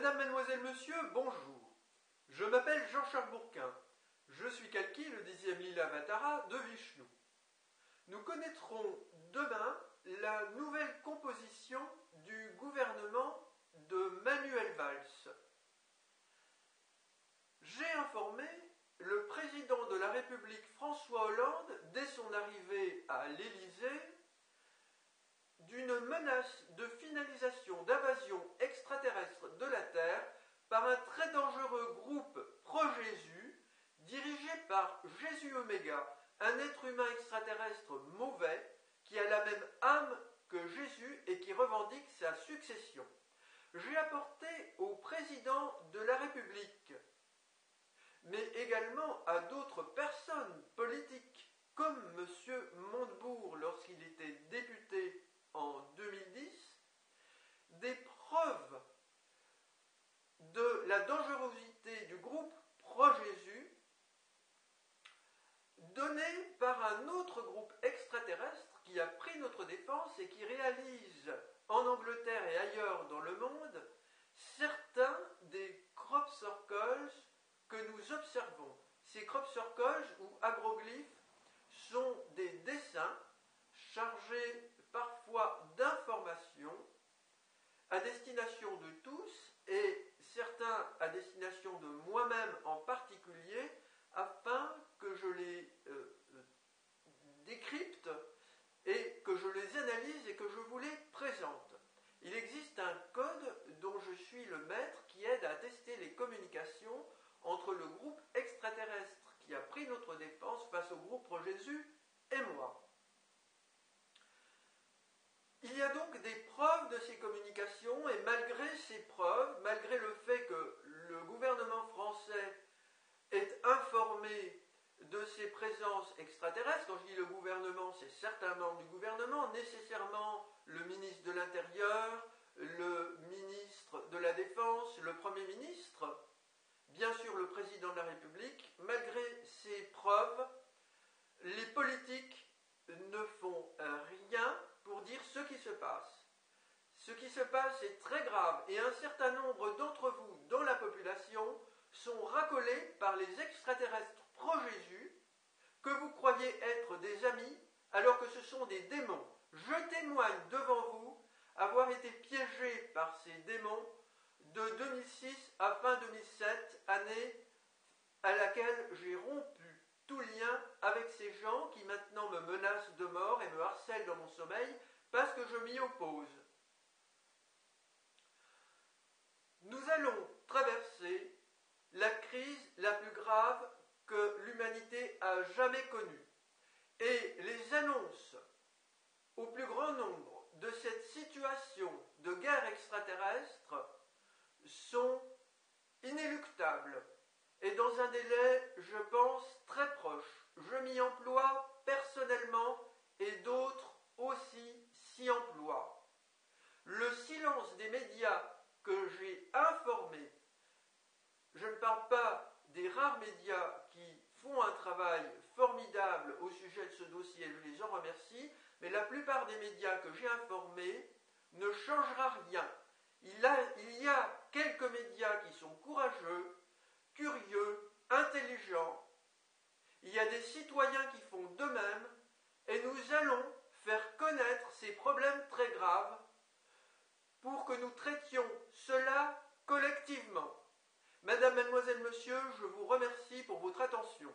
Madame, mademoiselle, monsieur, bonjour. Je m'appelle Jean-Charles Bourquin. Je suis Kalki, le 10e Lila Avatara de Vishnu. Nous connaîtrons demain la nouvelle composition du gouvernement de Manuel Valls. J'ai informé le président de la République François Hollande, dès son arrivée à l'Élysée, d'une menace de finalisation d'invasion extraterrestre de la Terre par un très dangereux groupe pro-Jésus dirigé par Jésus Oméga, un être humain extraterrestre mauvais qui a la même âme que Jésus et qui revendique sa succession. J'ai apporté au président de la République, mais également à d'autres personnes politiques, comme M. Montebourg lorsqu'il était député en 2010, des preuves de la dangerosité du groupe pro-Jésus données par un autre groupe extraterrestre qui a pris notre défense et qui réalise en Angleterre et ailleurs dans le monde certains des crop circles que nous observons. Ces crop circles ou agroglyphes sont des dessins chargés parfois d'informations à destination de tous et certains à destination de moi-même en particulier afin que je les décrypte et que je les analyse et que je vous les présente. Il existe un code dont je suis le maître qui aide à tester les communications entre le groupe extraterrestre qui a pris notre défense face au groupe pro-Jésus et moi. Il y a donc des preuves de ces communications et malgré ces preuves, malgré le fait que le gouvernement français est informé de ces présences extraterrestres, quand je dis le gouvernement, c'est certains membres du gouvernement, nécessairement le ministre de l'Intérieur, le ministre de la Défense, le Premier ministre, bien sûr le président de la République. Malgré ces preuves, les politiques ne font rien pour dire ce qui se passe. Ce qui se passe est très grave et un certain nombre d'entre vous dans la population sont racolés par les extraterrestres pro-Jésus que vous croyez être des amis alors que ce sont des démons. Je témoigne devant vous avoir été piégé par ces démons de 2006 à fin 2007, année à laquelle j'ai rompu tout lien avec ces gens qui maintenant me menacent de mort et me harcèlent dans mon sommeil parce que je m'y oppose. Nous allons traverser la crise la plus grave que l'humanité a jamais connue. Et les annonces au plus grand nombre de cette situation de guerre extraterrestre sont inéluctables et dans un délai, je pense, très proche. Je m'y emploie personnellement et d'autres aussi s'y emploient. Le silence des médias que j'ai informés, je ne parle pas des rares médias qui font un travail formidable au sujet de ce dossier, je les en remercie, mais la plupart des médias que j'ai informés ne changera rien. Il y a quelques médias qui sont courageux, curieux, intelligents. Il y a des citoyens qui font d'eux-mêmes et nous allons faire connaître ces problèmes très graves pour que nous traitions cela collectivement. Madame, mademoiselle, monsieur, je vous remercie pour votre attention.